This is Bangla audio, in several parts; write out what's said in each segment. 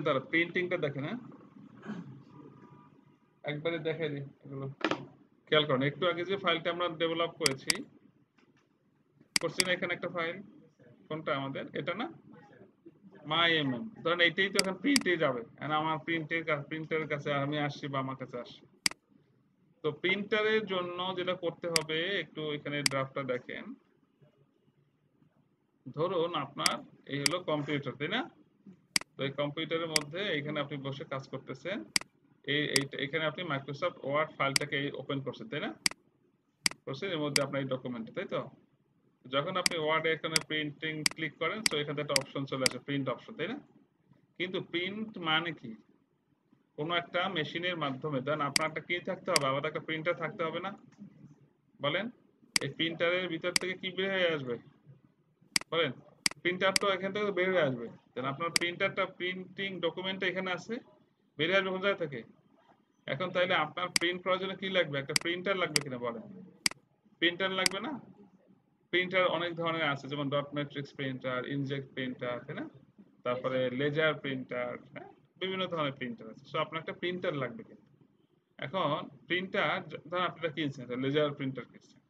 তারা প্রিন্টিংটা দেখেন, হ্যাঁ একবারে দেখাই দিই এগুলো খেয়াল করুন। একটু আগে যে ফাইলটা আমরা ডেভেলপ করেছি না, এখানে একটা ফাইল, কোনটা আমাদের এটা না, মাই এমএম, ধরেন এইটাই তো এখন প্রিন্টে যাবে, আর আমার প্রিন্টারের কাছে আমি আসছি বা আমার কাছে আসছি। তো প্রিন্টারের জন্য যেটা করতে হবে, একটু এখানে ড্রাফটটা দেখেন। ধরুন আপনার এই হলো কম্পিউটার, তাই না? তো এই কম্পিউটারের মধ্যে এখানে আপনি বসে কাজ করতেছেন, এখানে আপনি মাইক্রোসফট ওয়ার্ড ফাইলটাকে ওপেন করছেন, তাই না? করছেন, এর মধ্যে আপনার এই ডকুমেন্ট, তাই তো? যখন আপনি ওয়ার্ডে এখানে প্রিন্টিং ক্লিক করেন, তো এখানে একটা অপশন চলে আসে, প্রিন্ট অপশন, তাই না? কিন্তু প্রিন্ট মানে কি? কোনো একটা মেশিনের মাধ্যমে, দেন আপনার একটা কি থাকতে হবে, আলাদা একটা প্রিন্টার থাকতে হবে না? বলেন, এই প্রিন্টারের ভিতর থেকে কি বের হয়ে আসবে? বলেন, প্রিন্টার তো এখান থেকে বের হয়ে আসবে, দেন আপনার প্রিন্টারটা, প্রিন্টিং ডকুমেন্টটা এখানে আছে, বের হয়ে আসবে কোন জায়গা থেকে? এখন তাইলে আপনার প্রিন্ট করার জন্য কি লাগবে? একটা প্রিন্টার লাগবে কিনা বলেন? প্রিন্টার লাগবে না? প্রিন্টার অনেক ধরনের আছে, যেমন dot matrix printer, inject printer, তাই না? তারপরে লেজার প্রিন্টার, হ্যাঁ, বিভিন্ন ধরনের প্রিন্টার আছে। সো আপনার একটা প্রিন্টার লাগবে কিন্তু। এখন প্রিন্টার, ধরুন আপনি এটা কিনছেন, এটা লেজার প্রিন্টার কিনছেন,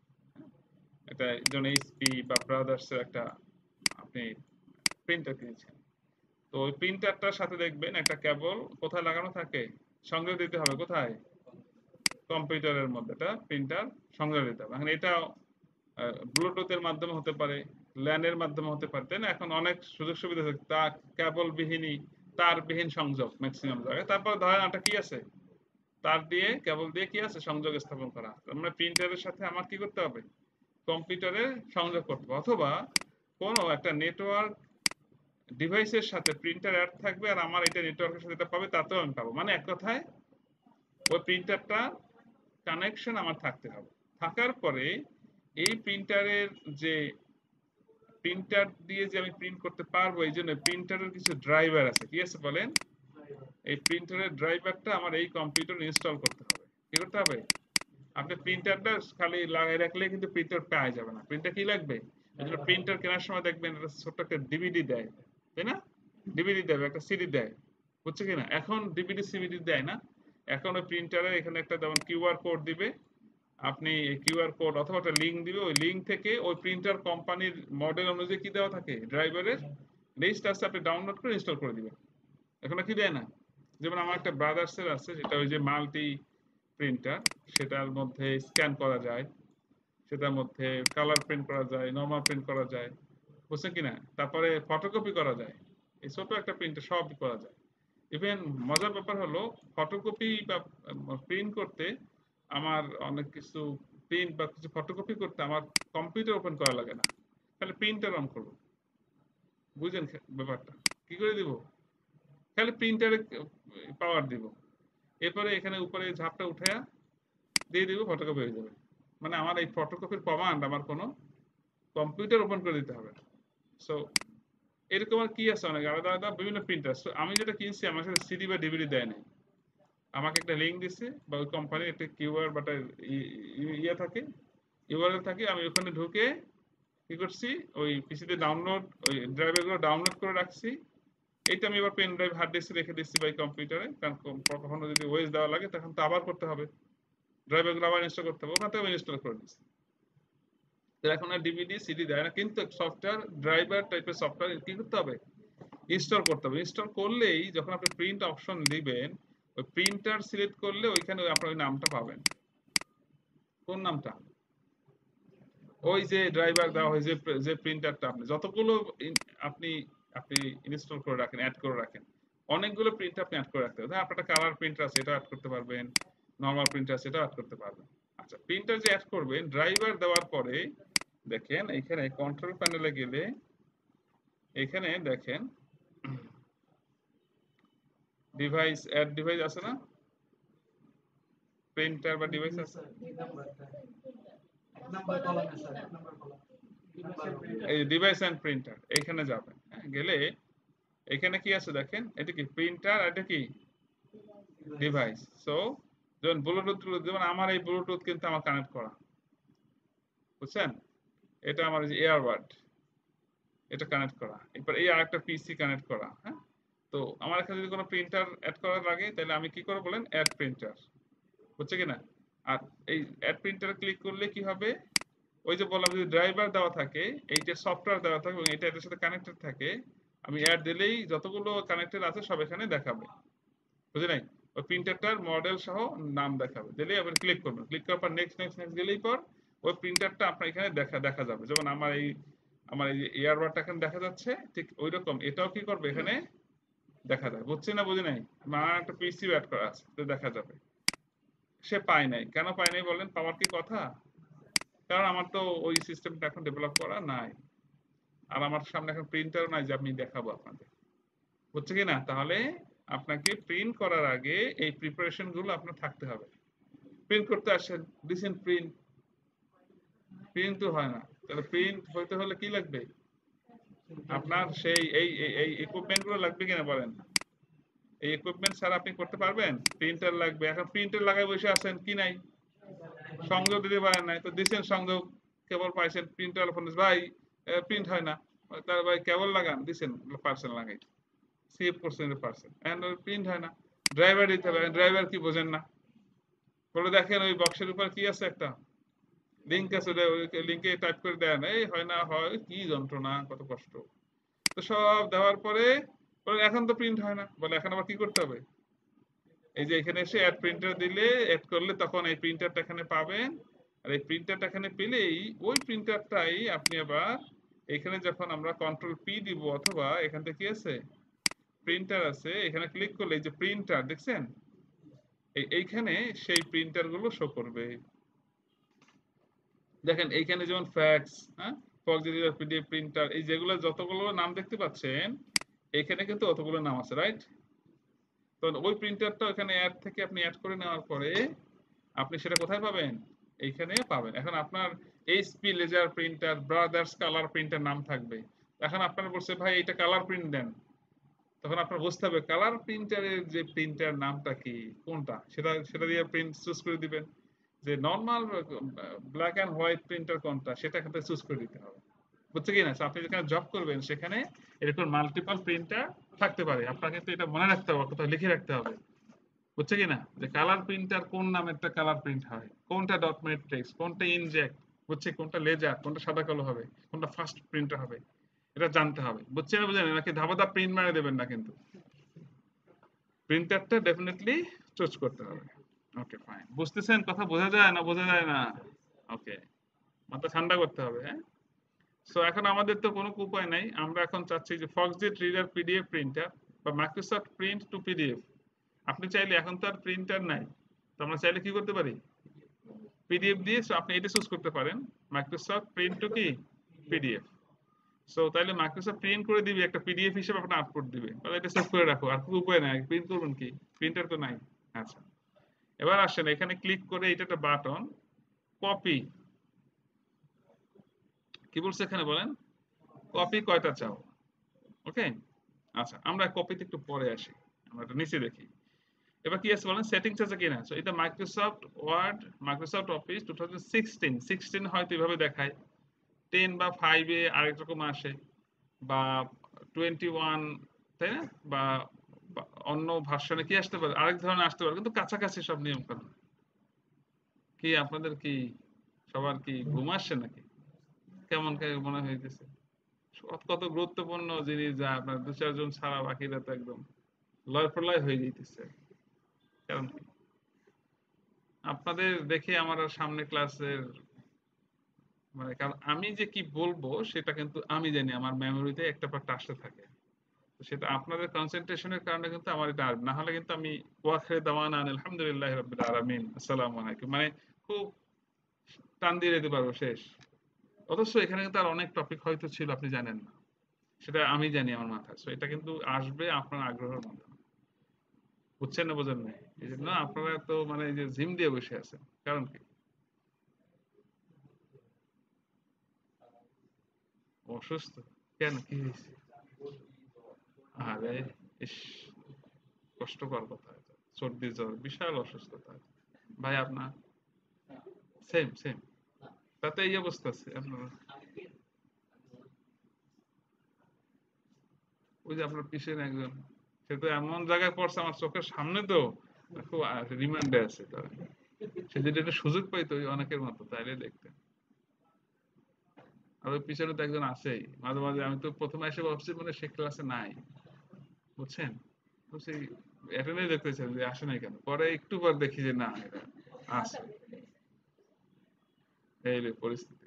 এটা যেমন এইচপি বা ব্রাদার্স এর একটা আপনি প্রিন্টার কিনছেন। তো ওই প্রিন্টারটার সাথে দেখবেন একটা কেবল কোথায় লাগানো থাকে, সংযোগ দিতে হবে কোথায়? কম্পিউটারের মধ্যে একটা প্রিন্টার সংযোগ দিতে হবে। এখন এটা ব্লুটুথের মাধ্যমে হতে পারে, ল্যানের মাধ্যমে হতে পারে, তাই না? এখন অনেক সুযোগ সুবিধা আছে, তা কেবল বিহীনই, তারবিহীন সংযোগ ম্যাক্সিমাম জায়গায়। তারপর ধরেন একটা কি আছে, তার দিয়ে, কেবল দিয়ে কি আছে, সংযোগ স্থাপন করা। আমরা প্রিন্টারের সাথে আমার কি করতে হবে, কম্পিউটারে সংযোগ করতে হবে, অথবা কোনো একটা নেটওয়ার্ক ডিভাইসের সাথে প্রিন্টার অ্যাড থাকবে, আর আমার এটা নেটওয়ার্কের সাথে এটা পাবে, তাতেও আমি পাবো। মানে এক কথায় ওই প্রিন্টারটা কানেকশন আমার থাকতে হবে। থাকার পরে এই প্রিন্টারের যে, প্রিন্টার দিয়ে যে আমি প্রিন্ট করতে পারবো, এই জন্য প্রিন্টারের কিছু ড্রাইভার আছে, কি আছে বলেন? এই প্রিন্টারের ড্রাইভারটা আমার এই কম্পিউটার ইনস্টল করতে হবে। কি করতে হবে? আপনি প্রিন্টারটা খালি লাগাই রাখলে কিন্তু প্রিন্টার পাওয়া যাবে না, প্রিন্টার কি লাগবে? এই জন্য প্রিন্টার কেনার সময় দেখবেন একটা ছোট্ট একটা ডিভিডি দেয়, তাই না? ডিভিডি দেবে, একটা সিডি দেয়, বুঝছে কিনা? এখন ডিভিডি সিভিডি দেয় না, এখন ওই প্রিন্টারে এখানে একটা যেমন কিউআর কোড দিবে, আপনি এই কিউআর কোড অথবা একটা লিঙ্ক দিবে, ওই লিঙ্ক থেকে ওই প্রিন্টার কোম্পানির মডেল অনুযায়ী কি দেওয়া থাকে, ড্রাইভারের লিস্ট আছে, আপনি ডাউনলোড করে ইনস্টল করে দিবেন। এখন কি দেয় না? যেমন আমার একটা ব্রাদার্সের আছে, যেটা ওই যে মাল্টি প্রিন্টার, সেটার মধ্যে স্ক্যান করা যায়, সেটার মধ্যে কালার প্রিন্ট করা যায়, নরমাল প্রিন্ট করা যায়, বুঝছেন কিনা? তারপরে ফটোকপি করা যায়, এই ছোট একটা প্রিন্টে সব করা যায়। ইভেন মজার ব্যাপার হলো, ফটোকপি বা প্রিন্ট করতে আমার অনেক কিছু, প্রিন্ট বা কিছু ফটোকপি করতে আমার কম্পিউটার ওপেন করা লাগে না, খালি প্রিন্টার অন করবো। বুঝলেন ব্যাপারটা? কি করে দিব? খালি প্রিন্টারে পাওয়ার দিব, এরপরে এখানে উপরে ঝাপটা উঠায়া দিয়ে দিব, ফটোকপি হয়ে যাবে। মানে আমার এই ফটোকপির কমান্ড আমার কোনো কম্পিউটার ওপেন করে দিতে হবে না। সো এরকম আর কি আছে, অনেক আলাদা আলাদা বিভিন্ন প্রিন্টার। সো আমি যেটা কিনছি, আমার সাথে সিডি বা ডিভিডি দেয় নাই, আমাকে একটা লিঙ্ক দিছে, বা ওই কোম্পানির একটা কিউআর বা একটা ইয়ে থাকে, ইউআরএল থাকে, আমি ওখানে ঢুকে কি করছি, ওই পিসিতে ডাউনলোড, ওই ড্রাইভারগুলো ডাউনলোড করে রাখছি। এইটা আমি এবার পেন ড্রাইভ হার্ড ডিস্কে রেখে দিচ্ছি বাই কম্পিউটারে, কারণ কখনো যদি ওয়েস দেওয়া লাগে তখন তো আবার করতে হবে, ড্রাইভারগুলো আবার ইনস্টল করতে হবে, ওখান থেকে আমি ইনস্টল করে দিচ্ছি। তো এখন আর ডিভিডি সিডি দেয় না, কিন্তু সফটওয়্যার ড্রাইভার টাইপের সফটওয়্যার কি করতে হবে, ইনস্টল করতে হবে। ইনস্টল করলেই যখন আপনি প্রিন্ট অপশন দিবেন, ওই প্রিন্টার সিলেক্ট করলে ওইখানে আপনার ওই নামটা পাবেন। কোন নামটা? ওই যে ড্রাইভার দেওয়া হয়, যে প্রিন্টারটা আপনি যতগুলো আপনি আপনি ইনস্টল করে রাখেন, অ্যাড করে রাখেন, অনেকগুলো প্রিন্ট আপনি অ্যাড করে রাখতে হবে। আপনার একটা কালার প্রিন্টার আছে, এটা অ্যাড করতে পারবেন, নরমাল প্রিন্টার আছে, এটা অ্যাড করতে পারবেন। আচ্ছা, প্রিন্টার যে অ্যাড করবেন, ড্রাইভার দেওয়ার পরে দেখেন এখানে কন্ট্রোল প্যানেলে গেলে এখানে দেখেন ডিভাইস, অ্যাড ডিভাইস আছে না, প্রিন্টার বা ডিভাইস আছে, এই ডিভাইস এন্ড প্রিন্টার, এখানে যাবেন, হ্যাঁ, গেলে এখানে কি আছে দেখেন, এটা কি প্রিন্টার, এটা কি ডিভাইস। সো যেমন ব্লুটুথ, যেমন আমার এই ব্লুটুথ কিন্তু আমার কানেক্ট করা, বুঝছেন? এটা আমার যে এয়ারবাড, এটা কানেক্ট করা, এরপর এই আরেকটা পিসি কানেক্ট করা, হ্যাঁ, তো আমার এখানে যদি কোনো প্রিন্টার অ্যাড করার লাগে তাহলে আমি কি করব বলেন, অ্যাড প্রিন্টার, হচ্ছে কিনা। আর এই অ্যাড প্রিন্টারে ক্লিক করলে কি হবে, ওই যে বললাম যদি ড্রাইভার দেওয়া থাকে, এইটা সফটওয়্যার দেওয়া থাকে এবং এটা এটার সাথে কানেক্টেড থাকে, আমি অ্যাড দিলেই যতগুলো কানেক্টেড আছে সব এখানে দেখাবে, বুঝে নাই। ওই প্রিন্টারটার মডেল সহ নাম দেখাবে, দিলেই আবার ক্লিক করবেন, ক্লিক করার পর নেক্সট নেক্সট নেক্সট গেলেই পর ওই প্রিন্টারটা আপনার এখানে দেখা দেখা যাবে। যেমন আমার এই ইয়ারবাডটা এখানে দেখা যাচ্ছে, ঠিক ওই রকম এটাও কি করবে এখানে দেখা যায়। বুঝছি না বুঝি নাই, আমার একটা পিসি অ্যাড করা আছে, তো দেখা যাবে। সে পায় নাই, কেন পায় নাই বলেন, পাওয়ার কি কথা, কারণ আমার তো ওই সিস্টেমটা এখন ডেভেলপ করা নাই, আর আমার সামনে এখন প্রিন্টারও নাই যে আমি দেখাবো আপনাদের, বুঝছে কি না। তাহলে আপনাকে প্রিন্ট করার আগে এই প্রিপারেশন গুলো আপনার থাকতে হবে। প্রিন্ট করতে আসেন, দিছেন প্রিন্ট, প্রিন্ট তো হয় না, তাহলে প্রিন্ট হইতে হলে কি লাগবে, আপনার সেই এই ইকুইপমেন্ট গুলো লাগবে কিনা বলেন। এই ইকুইপমেন্ট ছাড়া আপনি করতে পারবেন, প্রিন্টার লাগবে। এখন প্রিন্টার লাগাই বসে আছেন, কি নাই, সংযোগ দিতে পারেন নাই, তো দিছেন সংযোগ, কেবল পাইছেন, প্রিন্টার ফোন ভাই প্রিন্ট হয় না, তার ভাই কেবল লাগান, দিছেন পার্সেল লাগাই, সেভ করছেন পার্সেল, এন্ড প্রিন্ট হয় না। ড্রাইভার দিতে হবে, ড্রাইভার কি বোঝেন না, বলে দেখেন ওই বক্সের উপর কি আছে, একটা লিংক আছে, ওই লিংকে টাইপ করে দেন, এই হয় না, হয় কি যন্ত্রণা, কত কষ্ট। তো সব দেওয়ার পরে বলে এখন তো প্রিন্ট হয় না, বলে এখন আবার কি করতে হবে, এই যে এখানে এসে অ্যাড প্রিন্টার দিলে, অ্যাড করলে তখন এই প্রিন্টারটা এখানে পাবেন। আর এই প্রিন্টারটা এখানে পেলেই ওই প্রিন্টারটাই আপনি আবার এখানে যখন আমরা কন্ট্রোল পি দিব, অথবা এখান থেকে কি আছে, প্রিন্টার আছে, এখানে ক্লিক করলে এই যে প্রিন্টার দেখছেন, এইখানে সেই প্রিন্টার গুলো শো করবে। দেখেন এইখানে যেমন ফ্যাক্স, হ্যাঁ, ফক্স পিডিএফ প্রিন্টার, এই যেগুলো যতগুলো নাম দেখতে পাচ্ছেন, এখানে কিন্তু অতগুলো নাম আছে, রাইট। তো ওই প্রিন্টারটা এখানে অ্যাড থেকে আপনি অ্যাড করে নেওয়ার পরে আপনি সেটা কোথায় পাবেন, এইখানে পাবেন। এখন আপনার HP laser printer, Brother's colour printer নাম থাকবে। এখন আপনার বলছে ভাই এটা কালার প্রিন্ট দেন, তখন আপনার বুঝতে হবে কালার প্রিন্টারের যে প্রিন্টার নামটা কি, কোনটা, সেটা সেটা দিয়ে প্রিন্ট চুজ করে দিবেন। যে normal black and white printer কোনটা, সেটা এখান থেকে চুজ করে দিতে হবে, বুঝছে কি না। আপনি যেখানে জব করবেন সেখানে এরকম মাল্টিপল প্রিন্টার থাকতে পারে, আপনাকে কিন্তু এটা মনে রাখতে হবে, কোথাও লিখে রাখতে হবে, বুঝছে কি না, যে কালার প্রিন্টার কোন নামেরটা কালার প্রিন্ট হয়, কোনটা ডট ম্যাট্রিক্স, কোনটা ইনজেক্ট, বুঝছে, কোনটা লেজার, কোনটা সাদা কালো হবে, কোনটা ফাস্ট প্রিন্টার হবে, এটা জানতে হবে, বুঝছে না বুঝেন, নাকি ধাপা ধাপ প্রিন্ট মারে দেবেন না, কিন্তু প্রিন্টারটা ডেফিনেটলি চুজ করতে হবে। ওকে ফাইন, বুঝতেছেন, কথা বোঝা যায় না, বোঝা যায় না, ওকে, মাথা ঠান্ডা করতে হবে, হ্যাঁ। সো এখন আমাদের তো কোনো উপায় নাই, আমরা এখন চাচ্ছি যে ফক্সজেট রিডার পিডিএফ প্রিন্টার বা মাইক্রোসফট প্রিন্ট টু পিডিএফ। আপনি চাইলে, এখন তো আর প্রিন্টার নাই, তো আমরা চাইলে কি করতে পারি, পিডিএফ দিয়ে, সো আপনি এটা চুজ করতে পারেন, মাইক্রোসফট প্রিন্ট টু কি পিডিএফ। সো তাহলে মাইক্রোসফট প্রিন্ট করে দিবে একটা পিডিএফ হিসেবে, আপনার আউটপুট দিবে, তাহলে এটা সেভ করে রাখো, আর কোনো উপায় নাই, প্রিন্ট করবেন কি, প্রিন্টার তো নাই। আচ্ছা, এবার আসেন এখানে ক্লিক করে, এটা একটা বাটন, কপি, কি বলছে এখানে বলেন, কপি কয়টা চাও, ওকে। আচ্ছা, আমরা কপিতে একটু পরে আসি, আমরা এটা নিচে দেখি। এবার কি আছে বলেন, সেটিংস আছে কিনা। সো এটা মাইক্রোসফট ওয়ার্ড, মাইক্রোসফট অফিস 2016 হয়তো এভাবে দেখায়, 10 বা 5 এ আরেক রকম আসে, বা 21, তাই না, বা বা অন্য ভার্সনে কি আসতে পারে, আরেক ধরনের আসতে পারে, কিন্তু কাছাকাছি সব নিয়ম কানুন। কি আপনাদের কি সবার কি ঘুম আসছে নাকি, কেমন মনে হইতেছে, কত গুরুত্বপূর্ণ জিনিস, যা আপনার দু চারজন ছাড়া বাকিরা তো একদম লয় প্রলয় হয়ে যাইতেছে। কারণ কি, আপনাদের দেখে আমার আর সামনে ক্লাসের, মানে কারণ আমি যে কি বলবো সেটা কিন্তু আমি জানি, আমার মেমোরিতে একটা পর আসতে থাকে। তো সেটা আপনাদের কনসেন্ট্রেশনের কারণে কিন্তু আমার এটা আসবে, না হলে কিন্তু আমি ওয়াখির দাওয়ানা আলহামদুলিল্লাহি রাব্বিল আলামিন আসসালামু আলাইকুম, মানে খুব টান দিয়ে দিতে পারবো শেষ। অথচ এখানে কিন্তু আর অনেক টপিক হয়তো ছিল, আপনি জানেন না, সেটা আমি জানি আমার মাথায়। সো এটা কিন্তু আসবে আপনার আগ্রহের মাধ্যমে, বুঝছেন না বোঝেন নাই, এই জন্য আপনারা তো মানে এই যে জিম দিয়ে বসে আছেন, কারণ কি, অসুস্থ, কেন, কি হয়েছে, আরে ইস, কষ্টকর কথা, সর্দি জ্বর বিশাল অসুস্থতা, ভাই আপনার সেম সেম, তাতে এই অবস্থা আছে আপনার, ওই যে আপনার পিছনে একজন, সে তো এমন জায়গায় পড়ছে আমার চোখের সামনে, তো খুব রিমান্ডে আছে তারা। সে যদি একটা সুযোগ পাইতো ওই অনেকের মতো তাইলে দেখতেন। আর ওই পিছনে তো একজন আছেই, মাঝে মাঝে আমি তো প্রথমে এসে ভাবছি মানে সে ক্লাসে নাই, বুঝছেন, তো সেই অ্যাটেন্ডেন্স দেখতেছেন যে আসে নাই কেন, পরে একটু পর দেখি যে না এরা আছে। এই রে পরিস্থিতি।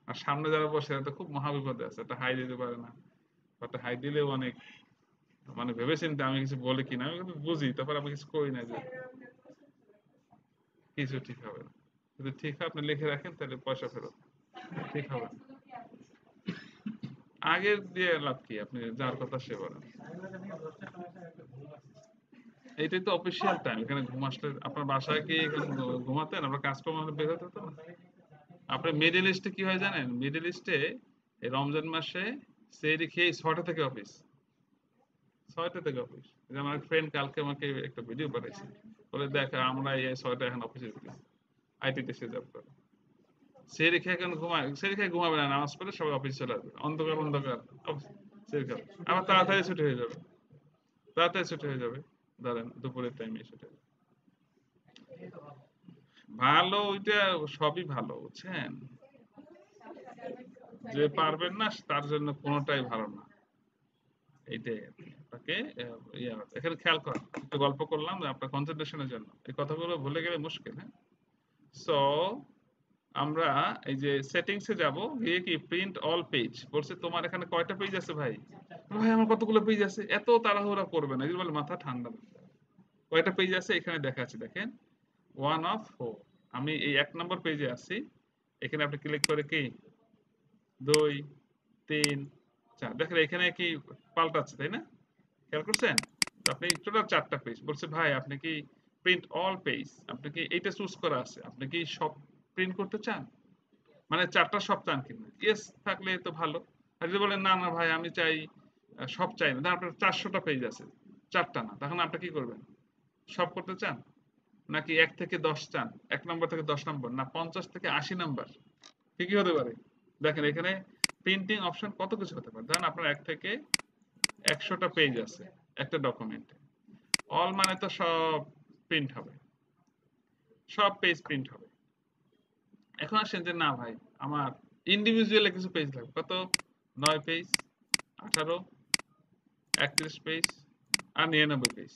আর সামনে যারা বসে এরা তো খুব মহাবিপদে আছে, একটা হাই দিতে পারে না, একটা হাই দিলেও অনেক মানে ভেবেচিন্তে আমি কিছু বলি কিনা, আমি কিন্তু বুঝি, তারপর আমি কিছু করি না যে কিছু ঠিক হবে না। যদি ঠিক হয় আপনি লিখে রাখেন তাহলে পয়সা ফেরত, ঠিক হবে না। আগের দিয়ে লাভ কি, আপনি যার কথা সে বলেন। এইটাই তো অফিসিয়াল টাইম, এখানে ঘুম আসলে আপনার বাসায় কি এখানে ঘুমাতেন, আপনার কাজকর্ম বের হতে হতো না। আপনি মিডল ইস্টে কি হয় জানেন, মিডল ইস্টে এই রমজান মাসে সেহরি খেয়ে 6টা থেকে অফিস, 6টা থেকে অফিস। যে আমার ফ্রেন্ড কালকে আমাকে একটা ভিডিও পাঠাইছে, বলে দেখ আমরা এই 6টা এখন অফিসে ঢুকি, আইটিতে সে জব করে। সেহরি খেয়ে এখন ঘুমায়, সেহরি খেয়ে ঘুমাবে না, নামাজ পড়ে সবাই অফিস চলে আসবে, অন্ধকার অন্ধকার অফিস, সেহরি খাবে, আবার তাড়াতাড়ি ছুটি হয়ে যাবে, তাড়াতাড়ি ছুটি হয়ে যাবে, ধরেন দুপুরের টাইমে ছুটি হবে। ভালো ওইটা, সবই ভালো বুঝছেন, যে পারবেন না তার জন্য কোনোটাই ভালো না। এইটাই আর কি। আপনাকে এখানে খেয়াল করেন, একটু গল্প করলাম যে আপনার কনসেন্ট্রেশনের জন্য, এই কথাগুলো ভুলে গেলে মুশকিল। হ্যাঁ, সো আমরা এই যে সেটিংসে যাব, গিয়ে কি প্রিন্ট অল পেজ বলছে, তোমার এখানে কয়টা পেজ আছে ভাই, ভাই আমার কতগুলো পেজ আছে, এত তাড়াহুড়া করবে না, এগুলো বলে মাথা ঠান্ডা। কয়টা পেজ আছে এখানে দেখা আছে দেখেন, 1 of 4। আমি এই 1 নম্বর পেজে আছি, এখানে আপনি ক্লিক করে কি 2 3 4 দেখেন এখানে কি পাল্টাচ্ছে, তাই না, খেয়াল করছেন। তো আপনি টোটাল 4টা পেজ বলছে, ভাই আপনি কি প্রিন্ট অল পেজ, আপনি কি এইটা চুজ করা আছে, আপনি কি সব প্রিন্ট করতে চান, মানে 4টা সব চান কিনা, ইয়েস থাকলে তো ভালো। আর যদি বলেন না না ভাই আমি চাই সব চাই না, ধরেন আপনার 400টা পেজ আছে, 4টা না, তখন আপনি কি করবেন, সব করতে চান, নাকি 1 থেকে 10 চান, 1 নম্বর থেকে 10 নম্বর, না 50 থেকে 80 নম্বর, কি কি হতে পারে। দেখেন এখানে প্রিন্টিং অপশন কত কিছু হতে পারে, ধরেন আপনার 1 থেকে 100টা পেজ আছে একটা ডকুমেন্টে, অল মানে তো সব প্রিন্ট হবে, সব পেজ প্রিন্ট হবে। এখন আসেন যে না ভাই আমার ইন্ডিভিজুয়ালি কিছু পেজ লাগবে, কত, 9 পেজ, 18, 31 পেজ, আর 99 পেজ,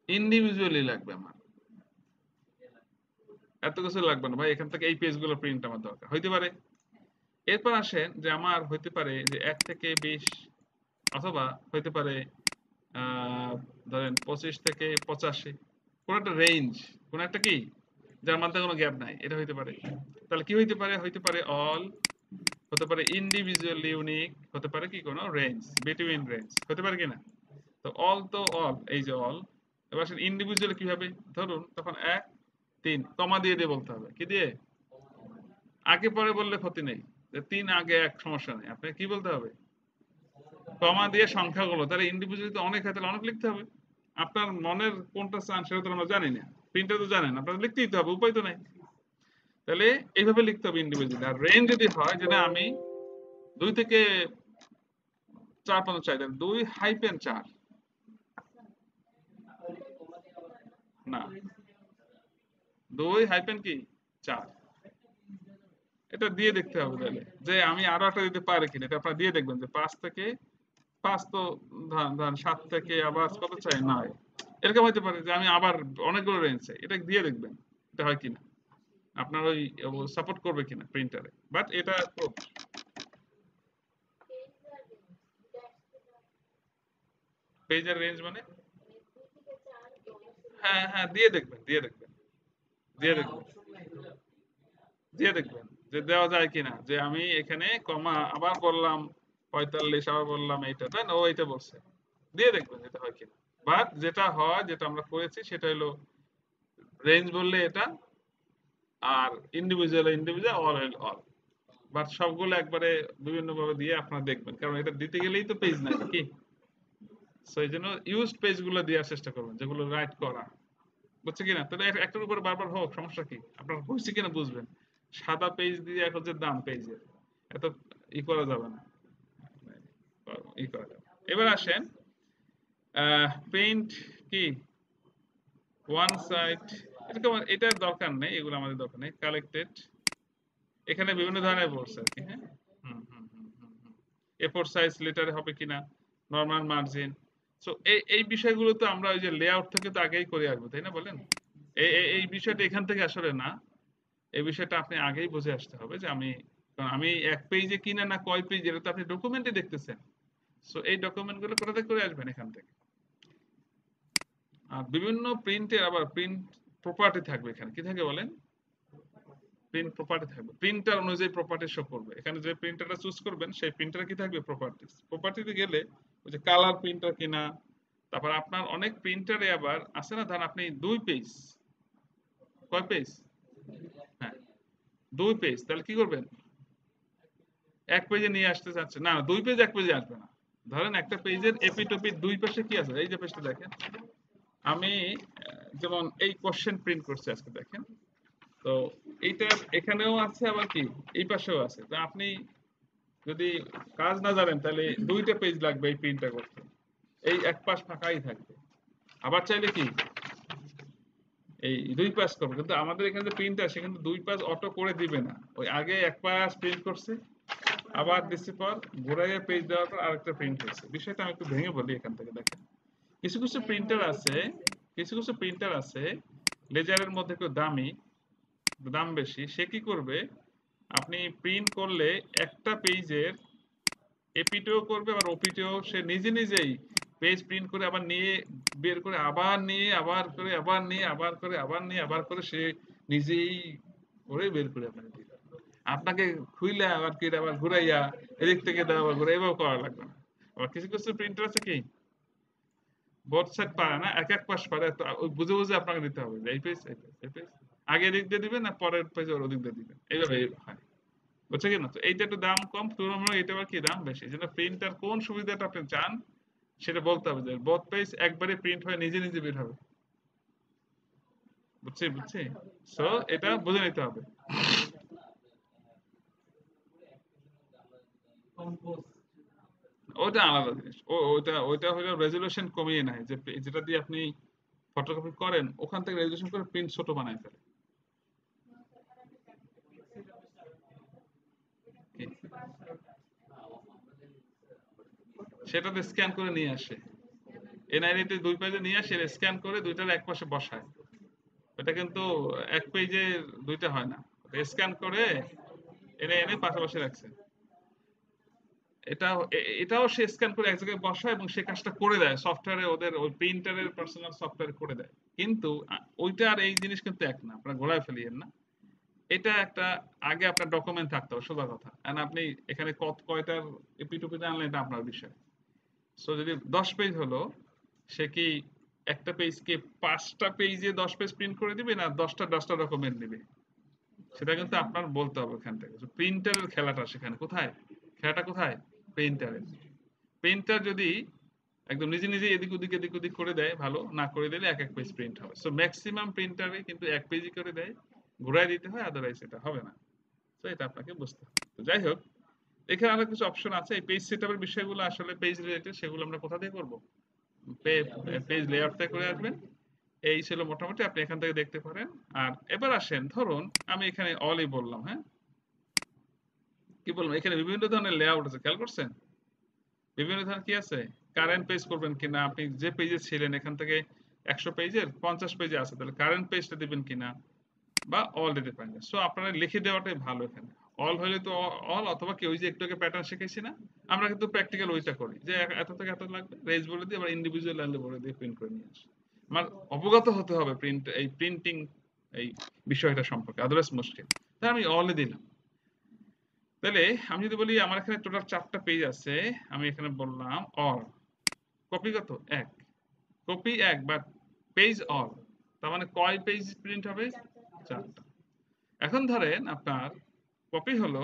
ইন্ডিভিজুয়ালি লাগবে আমার, এত কিছু লাগবে না ভাই, এখান থেকে এই পেজগুলো প্রিন্ট আমার দরকার হইতে পারে। এরপর আসেন যে আমার হইতে পারে যে 1 থেকে 20, অথবা হইতে পারে আহ ধরেন 25 থেকে 85, কোন একটা রেঞ্জ, কোন একটা কি যার মধ্যে কোনো গ্যাপ নাই, এটা হইতে পারে। তাহলে কি হইতে পারে, হইতে পারে অল, হতে পারে ইন্ডিভিজুয়াল ইউনিক, হতে পারে কি কোনো রেঞ্জ, বিটুইন রেঞ্জ, হতে পারে কিনা। তো অল তো অল, এই যে অল। এবার আসেন ইন্ডিভিজুয়াল কিভাবে, ধরুন তখন 1 3 কমা দিয়ে দিয়ে বলতে হবে, কি দিয়ে, আগে পরে বললে ক্ষতি নেই, যে 3 আগে 1 সমস্যা নেই, আপনাকে কি বলতে হবে, কমা দিয়ে সংখ্যাগুলো, তাহলে ইন্ডিভিজুয়ালি তো অনেক হয়, তাহলে অনেক লিখতে হবে। আপনার মনের কোনটা চান সেটা তো আমরা জানি না, প্রিন্টার তো জানেন, আপনার লিখতেই তো হবে, উপায় তো নাই। তাহলে এইভাবে লিখতে হবে ইন্ডিভিজুয়ালি। আর রেঞ্জ যদি হয় যে না আমি 2 থেকে 4 পর্যন্ত চাই, তাহলে 2-4, না 2-4, এটা দিয়ে দেখতে হবে তাহলে, যে আমি আরো একটা দিতে পারি কিনা, এটা আপনারা দিয়ে দেখবেন যে 5 তো ধরেন 7 থেকে আবার কত চাই, 9, এরকম হতে পারে যে আমি আবার অনেকগুলো রেঞ্জ চাই, এটা দিয়ে দেখবেন এটা হয় কিনা, আপনার ওই সাপোর্ট করবে কিনা প্রিন্টারে, বাট এটা পেজের রেঞ্জ মানে, হ্যাঁ হ্যাঁ দিয়ে দেখবেন, দিয়ে দেখবেন, দিয়ে দেখবেন, দিয়ে দেখবেন যে দেওয়া যায় কিনা, যে আমি এখানে কমা আবার বললাম 45, আবার বললাম এইটা, তাই না, ও এইটা বলছে, দিয়ে দেখবেন এটা হয় কিনা। বাট যেটা হয়, যেটা আমরা করেছি সেটা হলো রেঞ্জ বললে এটা, আর individual individual, all all, but সবগুলো একবারে বিভিন্ন ভাবে দিয়ে আপনারা দেখবেন, কারণ এটা দিতে গেলেই তো পেজ নাই কি। সো এই জন্য ইউজড পেজ গুলো দেওয়ার চেষ্টা করবেন, যেগুলো রাইট করা, বুঝছে কিনা। তাহলে একটার উপর বারবার হোক, সমস্যা কি, আপনার বুঝছে কিনা বুঝবেন। সাদা পেজ দিয়ে এখন যে দাম পেজের, এত ই করা যাবে না, ই করা যাবে। এবার আসেন প্রিন্ট কি ওয়ান সাইড, এটার দরকার নেই, এগুলো আমাদের দরকার নেই। কালেক্টেড, এখানে বিভিন্ন ধরনের বলছে আর কি, হ্যাঁ। হুম হুম হুম হুম হুম এ4 সাইজ লেটারে হবে কিনা, নরমাল মার্জিন। সো এই বিষয়গুলো তো আমরা ওই যে লেআউট থেকে তো আগেই করে আসবো, তাই না বলেন? এই বিষয়টা এখান থেকে আসলে না, এই বিষয়টা আপনি আগেই বুঝে আসতে হবে যে কারণ আমি এক পেজে কিনা না কয় পেজ, এটা তো আপনি ডকুমেন্টে দেখতেছেন। সো এই ডকুমেন্ট গুলো কোথা থেকে করে আসবেন? এখান থেকে। আর বিভিন্ন প্রিন্টের আবার প্রিন্ট প্রপার্টি থাকবে, এখানে কি থাকে বলেন? প্রিন্ট প্রপার্টি থাকবে, প্রিন্টার অনুযায়ী প্রপার্টি শো করবে। এখানে যে প্রিন্টারটা চুজ করবেন সেই প্রিন্টারে কি থাকবে? প্রপার্টিজ। প্রপার্টিতে গেলে ওই যে কালার প্রিন্টার কিনা, তারপর আপনার অনেক প্রিন্টারে আবার আছে না, ধরেন আপনি 2 পেজ, কয় পেজ? হ্যাঁ, 2 পেজ, তাহলে কি করবেন? এক পেজে নিয়ে আসতে চাচ্ছে না, 2 পেজ এক পেজে আসবে না। ধরেন একটা পেজের এপিটোপির দুই পাশে কি আছে, এই যে পেজটা দেখেন, আমি যেমন এই কোশ্চেন প্রিন্ট করছি আজকে, দেখেন তো এইটা এখানেও আছে, আবার কি এই পাশেও আছে। তো আপনি যদি কাজ না জানেন তাহলে 2টা পেজ লাগবে এই প্রিন্টটা করতে, এই এক পাশ ফাঁকাই থাকবে। আবার চাইলে কি এই 2 পাশ করবে, কিন্তু আমাদের এখানে যে প্রিন্টার সে কিন্তু 2 পাশ অটো করে দিবে না, ওই আগে এক পাশ প্রিন্ট করছে, আবার দিচ্ছে পর ঘুরাইয়া পেজ দেওয়ার পর আরেকটা প্রিন্ট হয়েছে। বিষয়টা আমি একটু ভেঙে বলি এখান থেকে, দেখেন কিছু কিছু প্রিন্টার আছে, কিছু কিছু প্রিন্টার আছে লেজারের মধ্যে একটু দামি, দাম বেশি, সে কি করবে, আপনি প্রিন্ট করলে একটা পেজের এপিটেও করবে আবার ওপিটেও, সে নিজে নিজেই পেজ প্রিন্ট করে আবার নিয়ে বের করে আবার নিয়ে আবার করে আবার নিয়ে আবার করে আবার নিয়ে আবার করে সে নিজেই করে বের করে আপনাকে দিবে। আপনাকে খুইলা আবার কি আবার ঘুরাইয়া এদিক থেকে দেওয়া আবার ঘুরে এভাবে করা লাগবে না। আবার কিছু কিছু প্রিন্টার আছে কি বোথ সাইড পারে না, এক এক পাশ পারে, তো ওই বুঝে বুঝে আপনাকে দিতে হবে যে এই পেজ এই পেজ এই পেজ, আগে এদিক দিয়ে দিবেন না পরের পেজ ওর ওদিক দিয়ে দিবেন, এইভাবে হয়। বুঝছে কিনা? তো এইটা একটু দাম কম, তুলনামূলক এটা আবার কি দাম বেশি। এই জন্য প্রিন্টার কোন সুবিধাটা আপনি চান সেটা বলতে হবে, যে বোথ পেজ একবারে প্রিন্ট হয়ে নিজে নিজে বের হবে। বুঝছি বুঝছি। সো এটা বুঝে নিতে হবে। ওটা আলাদা জিনিস, ওইটা ওইটা হলো রেজুলেশন কমিয়ে নেয়, যে যেটা দিয়ে আপনি ফটোকপি করেন ওখান থেকে রেজুলেশন করে প্রিন্ট ছোট বানায় ফেলে। কি? সেটাতে স্ক্যান করে নিয়ে আসে, এনআইডি 2 পেজে নিয়ে আসে, স্ক্যান করে দুইটার এক পাশে বসায়। এটা কিন্তু এক পেজে দুইটা হয় না, স্ক্যান করে এনে এনে পাশাপাশি রাখছে। এটাও সে স্ক্যান করে এক জায়গায় বসায় এবং সে কাজটা করে দেয় সফটওয়্যারে, ওদের ওই প্রিন্টারের পার্সোনাল সফটওয়্যারে করে দেয়। কিন্তু ওইটা আর এই জিনিস কিন্তু এক না, আপনারা ঘোলায় ফেলিয়েন না। এটা একটা আগে আপনার ডকুমেন্ট থাকতে হবে, সোজা কথা। এন্ড আপনি এখানে কয়টার এপিটুপিতে আনলেন এটা আপনার বিষয়। সো যদি 10 পেজ হলো, সে কি একটা পেজকে 5টা পেজে 10 পেজ প্রিন্ট করে দিবে না 10টা ডকুমেন্ট নেবে, সেটা কিন্তু আপনার বলতে হবে ওখান থেকে। প্রিন্টারের খেলাটা সেখানে কোথায়, খেলাটা কোথায়? প্রিন্টারের। প্রিন্টার যদি একদম নিজে নিজে এদিক ওদিক এদিক ওদিক করে দেয় ভালো, না করে দিলে এক এক পেজ প্রিন্ট হবে। সো ম্যাক্সিমাম প্রিন্টারে কিন্তু এক পেজই করে দেয়, ঘুরাই দিতে হয়, আদারওয়াইজ এটা হবে না। তো এটা আপনাকে বুঝতে হবে। তো যাই হোক, এখানে আরো কিছু অপশন আছে, এই পেজ সেটআপের বিষয়গুলো আসলে পেজ রিলেটেড, সেগুলো আমরা কোথা থেকে করব? পেজ লেআউট থেকে করে আসবেন। এই ছিল মোটামুটি, আপনি এখান থেকে দেখতে পারেন। আর এবার আসেন, ধরুন আমি এখানে অলই বললাম, হ্যাঁ কি বললাম, এখানে বিভিন্ন ধরনের লেআউট আছে, খেয়াল করছেন? বিভিন্ন ধরনের কি আছে, কারেন্ট পেজ করবেন কিনা, আপনি যে পেজে ছিলেন এখান থেকে 100 পেজের 50 পেজে আছে, তাহলে কারেন্ট পেজটা দিবেন কিনা, বা অল দিতে পারেন। সো আপনারা লিখে দেওয়াটাই ভালো এখানে। অল হলে তো অল, অথবা কি ওই যে একটু আগে প্যাটার্ন শিখেছি না, আমরা কিন্তু প্র্যাকটিক্যাল ওইটা করি, যে এত থেকে এত লাগবে রেঞ্জ বলে দিই, আবার ইন্ডিভিজুয়াল লাগলে বলে দিয়ে প্রিন্ট করে নিয়ে আসি। আমার অবগত হতে হবে এই প্রিন্টিং এই বিষয়টা সম্পর্কে, আদারওয়াইজ মুশকিল। তাই আমি অলে দিলাম। তাহলে আমি যদি বলি আমার এখানে টোটাল 4টা পেজ আছে, আমি এখানে বললাম অল, কপি কত? এক। কপি এক, বাট পেজ অল, তার মানে কয় পেজ প্রিন্ট হবে? 4টা। এখন ধরেন আপনার কপি হলো,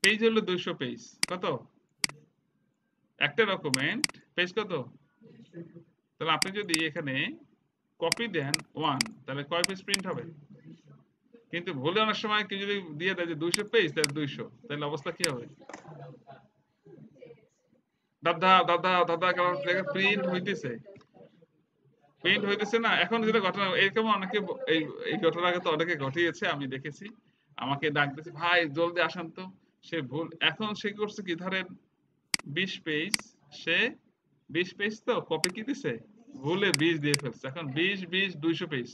পেজ হলো 200 পেজ, কত? একটা ডকুমেন্ট পেজ কত? তাহলে আপনি যদি এখানে কপি দেন 1, তাহলে কয় পেজ প্রিন্ট হবে? কিন্তু ভুলে অনেক সময় কেউ যদি দিয়ে দেয় যে 200 পেজ, তাহলে 200, তাহলে অবস্থা কি হবে? দাদা দাদা দাদা কারণ প্রিন্ট হইতেছে, প্রিন্ট হইতেছে না। এখন যেটা ঘটনা, এরকম অনেকে এই এই ঘটনা তো অনেকে ঘটিয়েছে, আমি দেখেছি। আমাকে ডাক দিয়েছে, ভাই জলদি আসেন তো। সে ভুল, এখন সে করছে কি, ধরেন 20 পেজ, সে 20 পেজ তো কপি কি দিছে, ভুলে 20 দিয়ে ফেলছে। এখন 20 200 পেজ,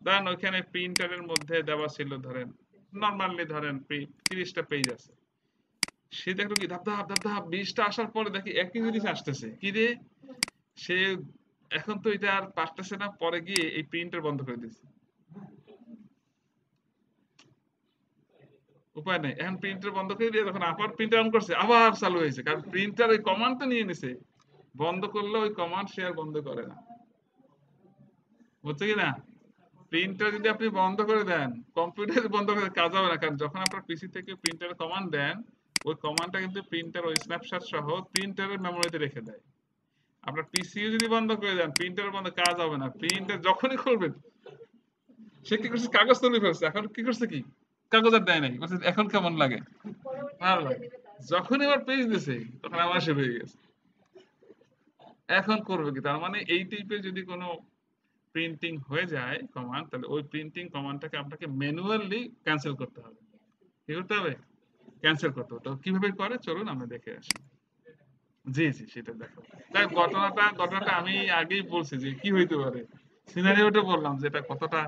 ধরেন ওইখানে প্রিন্টারের মধ্যে দেওয়া ছিল ধরেন নর্মালি ধরেন 30টা পেজ আছে। সে দেখলো কি ধাপ ধাপ ধাপ ধাপ 20টা আসার পরে দেখি একই জিনিস আসতেছে, কি রে। সে এখন তো এটা আর পারতেছে না, পরে গিয়ে এই প্রিন্টার বন্ধ করে দিয়েছে। উপায় নেই, এখন প্রিন্টার বন্ধ করে দিয়ে যখন আবার প্রিন্টার অন করছে আবার চালু হয়েছে, কারণ প্রিন্টার ওই কমান্ডটা নিয়ে নিছে। বন্ধ করলে ওই কমান্ড সে আর বন্ধ করে না, বুঝছো কি না। প্রিন্টার যদি আপনি বন্ধ করে দেন, কম্পিউটার বন্ধ করে কাজ হবে না, কারণ যখন আপনার পিসি থেকে প্রিন্টারে কমান্ড দেন, ওই কমান্ডটা কিন্তু প্রিন্টার ওই স্ন্যাপশট সহ প্রিন্টারের মেমোরিতে রেখে দেয়। আপনার পিসিও যদি বন্ধ করে দেন, প্রিন্টার বন্ধ কাজ হবে না। প্রিন্টার যখনই খুলবেন, সে কি করছে, কাগজ তুলে ফেলছে। এখন কি করছে কি, কাগজ আর দেয় নাই, বলছে এখন কেমন লাগে, ভালো লাগে। যখনই আবার পেজ দিছে তখন আমার সে হয়ে গেছে। এখন করবে কি, তার মানে এই টাইপের যদি কোনো প্রিন্টিং হয়ে যায় কমান্ড, তাহলে ওই প্রিন্টিং কমান্ডটাকে আপনাকে ম্যানুয়ালি ক্যান্সেল করতে হবে। কি করতে হবে, ক্যান্সেল করতে হবে। তো কিভাবে করে চলুন আমরা দেখে আসি। জি জি, সেটা দেখো। তাই ঘটনাটা আমি আগেই বলছি যে কি হইতে পারে, সিনারিওটা বললাম যে এটা কতটা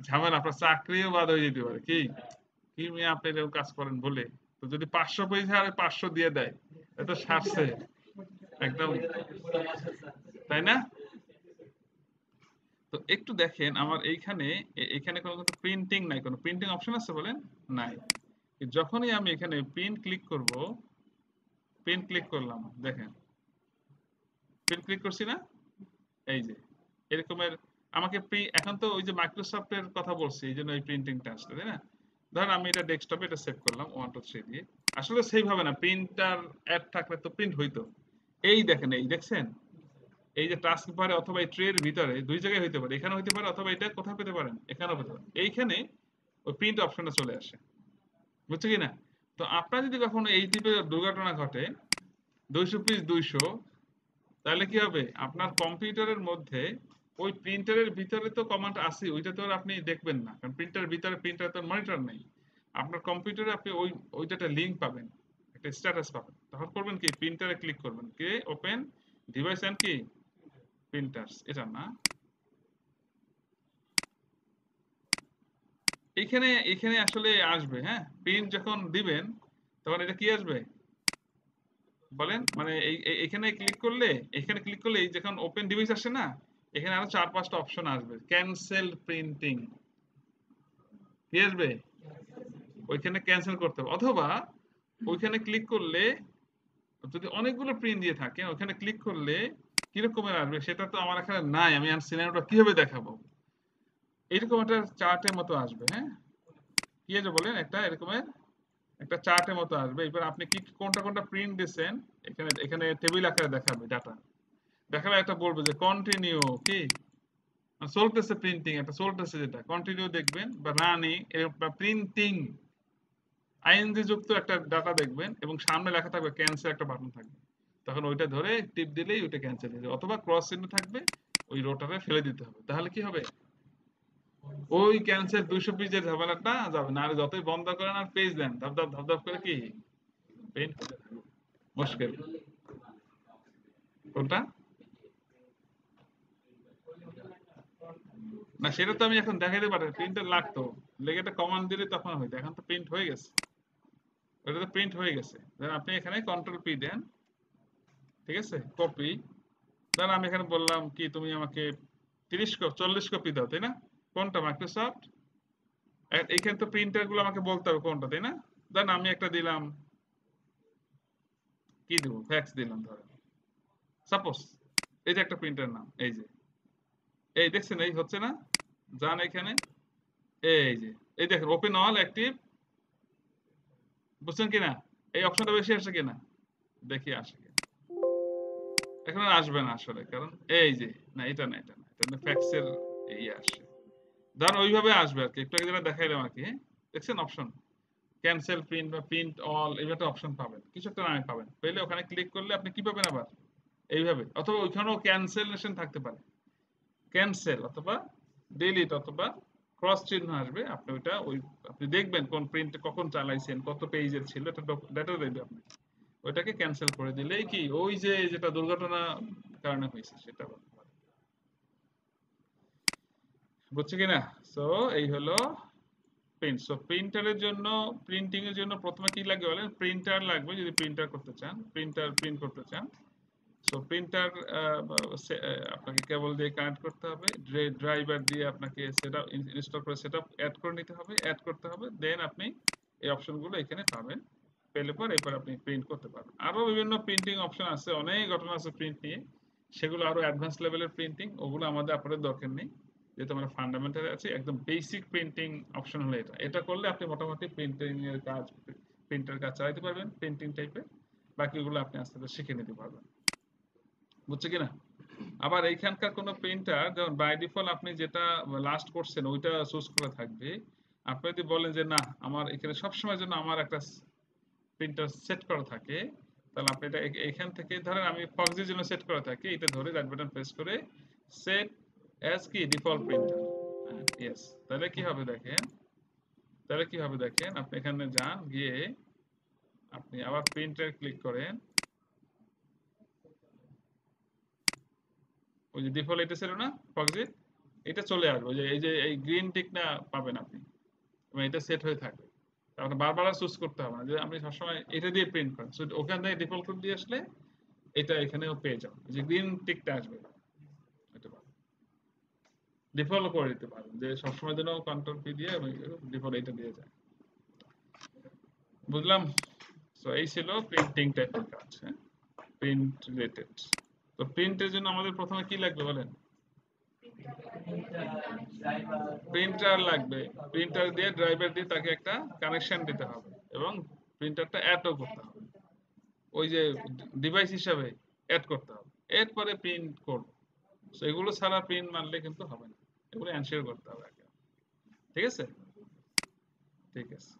ঝামেলা, আপনার চাকরিও বাদ হয়ে যেতে পারে। কি কি মেয়ে আপনি এরকম কাজ করেন বলে, তো যদি 500 পেজ আর 500 দিয়ে দেয়, এটা সারছে একদম, তাই না। তো একটু দেখেন আমার এইখানে, এখানে কোনো কিন্তু প্রিন্টিং নাই, কোনো প্রিন্টিং অপশন আছে বলেন, নাই। যখনই আমি এখানে প্রিন্ট ক্লিক করব, প্রিন্ট ক্লিক করলাম, দেখেন প্রিন্ট ক্লিক করছি না, এই যে এরকমের আমাকে এখন তো ওই যে মাইক্রোসফটের কথা বলছি, এই জন্য এই প্রিন্টিংটা আসছে, তাই না। ধরেন আমি এটা ডেস্কটপে এটা সেভ করলাম 1 2 3 দিয়ে। আসলে সেভ হবে না, প্রিন্টার অ্যাড থাকলে তো প্রিন্ট হইতো। এই দেখেন, এই দেখছেন, এই যে টাস্ক বারে অথবা এই ট্রের ভিতরে দুই জায়গায় হইতে পারে, এখানে হইতে পারে অথবা এটা কোথাও পেতে পারেন, এখানেও পেতে পারেন। এইখানে ওই প্রিন্ট অপশনটা চলে আসে, বুঝছো কি না। তো আপনার যদি কখনো এই টাইপের দুর্ঘটনা ঘটে, 200 পিস 200, তাহলে কি হবে, আপনার কম্পিউটারের মধ্যে ওই প্রিন্টারের ভিতরে তো কমান্ড আছে, ওইটা তো আর আপনি দেখবেন না, কারণ প্রিন্টারের ভিতরে প্রিন্টার তো মনিটর নেই। আপনার কম্পিউটারে আপনি ওইটা একটা লিংক পাবেন, একটা স্ট্যাটাস পাবেন। তখন করবেন কি, প্রিন্টারে ক্লিক করবেন, কে ওপেন ডিভাইস এন্ড কি প্রিন্টার্স, এটা না। এখানে এখানে আসলে আসবে, হ্যাঁ, প্রিন্ট যখন দিবেন তখন এটা কি আসবে বলেন, মানে এখানে ক্লিক করলে, এখানে ক্লিক করলে এই যখন ওপেন ডিভাইস আসে না, এখানে আরো 4 5টা অপশন আসবে, ক্যান্সেল প্রিন্টিং, কি আসবে, ওইখানে ক্যান্সেল করতে হবে। অথবা ওইখানে ক্লিক করলে, যদি অনেকগুলো প্রিন্ট দিয়ে থাকে ওখানে ক্লিক করলে কিরকমের আসবে সেটা তো আমার এখানে নাই, আমি আর সিনারিওটা কিভাবে দেখাবো। এরকম একটা চার্টের মতো আসবে, হ্যাঁ, কি আছে বলেন, একটা এরকমের একটা চার্টের মতো আসবে। এবার আপনি কি কোনটা কোনটা প্রিন্ট দিচ্ছেন, এখানে এখানে টেবিল আকারে দেখাবে ডাটা, দেখালে একটা বলবে যে কন্টিনিউ কি চলতেছে, প্রিন্টিং একটা চলতেছে, যেটা কন্টিনিউ দেখবেন, বা রানিং বা প্রিন্টিং আইএনজি যুক্ত একটা ডাটা দেখবেন, এবং সামনে লেখা থাকবে ক্যান্সেল, একটা বাটন থাকবে, তখন ওইটা ধরে টিপ দিলেই ওইটা ক্যান্সেল হয়ে যাবে, অথবা ক্রস চিহ্ন থাকবে, ওই রোটারে ফেলে দিতে হবে। তাহলে কি হবে, ওই ক্যান্সেল 200 পেজের ঝামেলাটা যাবে না। আর যতই বন্ধ করেন আর পেজ দেন, ধাপ ধাপ ধাপ ধাপ করে কি পেন্ট মুশকিল। কোনটা, না সেটা তো আমি এখন দেখাইতে পারি, প্রিন্টার লাগতো, লেগে একটা কমান্ড দিলে তখন হইতো, এখন তো প্রিন্ট হয়ে গেছে, ওটা তো প্রিন্ট হয়ে গেছে। ধরেন আপনি এখানে কন্ট্রোল পি দেন, ঠিক আছে, কপি। ধরেন আমি এখানে বললাম কি, তুমি আমাকে 40 কপি দাও, তাই না, কোনটা মাইক্রোসফট, এইখানে তো প্রিন্টার গুলো আমাকে বলতে হবে কোনটা, তাই না। ধরেন আমি একটা দিলাম, কি দিব, ফ্যাক্স দিলাম ধরেন, সাপোজ। এই যে একটা প্রিন্টার নাম, এই যে, এই দেখছেন, এই হচ্ছে না, যান এখানে, এই যে, এই দেখেন ওপেন অল অ্যাক্টিভ, বুঝছেন কিনা, এই অপশনটা বেশি আসে কিনা, দেখি আসে কিনা। এখন আর আসবে না আসলে, কারণ এই যে, না এটা না, এটা না, এটা ফ্যাক্সের এই আসে। ধরেন ওইভাবে আসবে আর কি, একটু আগে যেটা দেখাইলাম আর কি, হ্যাঁ? দেখছেন অপশন, ক্যান্সেল প্রিন্ট বা প্রিন্ট অল এই একটা অপশন পাবেন, কিছু একটা নামে পাবেন। পেলে ওখানে ক্লিক করলে আপনি কি পাবেন আবার এইভাবে, অথবা ওইখানেও ক্যান্সেলেশন থাকতে পারে, ক্যান্সেল অথবা ডিলিট অথবা ক্রস চিহ্ন আসবে, আপনি ওইটা ওই আপনি দেখবেন কোন প্রিন্ট কখন চালাইছেন, কত পেজের ছিল, এটা ডাটা দেবে আপনি, ওইটাকে ক্যান্সেল করে দিলেই কি ওই যে যেটা দুর্ঘটনা কারণে হয়েছে সেটা বুঝছে কিনা। সো এই হলো প্রিন্ট। সো প্রিন্টারের জন্য, প্রিন্টিং এর জন্য প্রথমে কি লাগবে বলেন, প্রিন্টার লাগবে যদি প্রিন্টার করতে চান, প্রিন্টার প্রিন্ট করতে চান। সো প্রিন্টার আপনাকে কেবল দিয়ে কানেক্ট করতে হবে, ড্রাইভার দিয়ে আপনাকে সেটআপ ইনস্টল করে সেটআপ অ্যাড করে নিতে হবে, অ্যাড করতে হবে, দেন আপনি এই অপশনগুলো এখানে পাবেন। পেলে পর এরপর আপনি প্রিন্ট করতে পারবেন। আরো বিভিন্ন প্রিন্টিং অপশন আছে, অনেক ঘটনা আছে প্রিন্ট নিয়ে, সেগুলো আরো অ্যাডভান্স লেভেলের প্রিন্টিং, ওগুলো আমাদের আপনাদের দরকার নেই, যেহেতু আমরা ফান্ডামেন্টালে আছি। একদম বেসিক প্রিন্টিং অপশন হলো এটা, এটা করলে আপনি মোটামুটি প্রিন্টিং এর কাজ, প্রিন্টার কাজ চালাতে পারবেন প্রিন্টিং টাইপের, বাকিগুলো আপনি আস্তে আস্তে শিখে নিতে পারবেন, বুঝছে কিনা। আবার এইখানকার কোনো প্রিন্টার যেমন বাই ডিফল্ট আপনি যেটা লাস্ট করছেন ওইটা চুজ করা থাকবে। আপনি যদি বলেন যে না আমার এখানে সবসময় জন্য আমার একটা প্রিন্টার সেট করা থাকে, তাহলে আপনি এটা এখান থেকে ধরেন আমি ফক্সির জন্য সেট করা থাকে, এটা ধরে রাইট বাটন প্রেস করে সেট অ্যাজ কি ডিফল্ট প্রিন্টার, ইয়েস। তাহলে কি হবে দেখেন, তাহলে কি হবে দেখেন, আপনি এখানে যান, গিয়ে আপনি আবার প্রিন্টার ক্লিক করেন, ওই যে ডিফল্ট এটা ছিল না ফক্সি, এটা চলে আসবে, ওই যে এই যে এই গ্রিন টিকটা পাবেন আপনি, এবং এটা সেট হয়ে থাকবে। তারপরে বারবার আর চুজ করতে হবে না, যে আপনি সবসময় এটা দিয়ে প্রিন্ট করেন, সো ওখান থেকে ডিফল্ট কোড দিয়ে আসলে এটা এখানেও পেয়ে যাবেন, যে গ্রিন টিকটা আসবে, এটা ডিফল্ট করে দিতে পারেন, যে সবসময় যেন কন্ট্রোল পি দিয়ে ডিফল্ট এটা দিয়ে যায়, বুঝলাম। সো এই ছিল প্রিন্টিং টাইপের কাজ, হ্যাঁ, প্রিন্ট রিলেটেড। তো প্রিন্টের জন্য আমাদের প্রথমে কি লাগবে বলেন, প্রিন্টার লাগবে, প্রিন্টার দিয়ে ড্রাইভার দিয়ে তাকে একটা কানেকশন দিতে হবে, এবং প্রিন্টারটা অ্যাডও করতে হবে, ওই যে ডিভাইস হিসাবে অ্যাড করতে হবে, এরপরে প্রিন্ট করব। সো এগুলো ছাড়া প্রিন্ট মারলে কিন্তু হবে না, এগুলো এনশিওর করতে হবে আগে, ঠিক আছে, ঠিক আছে।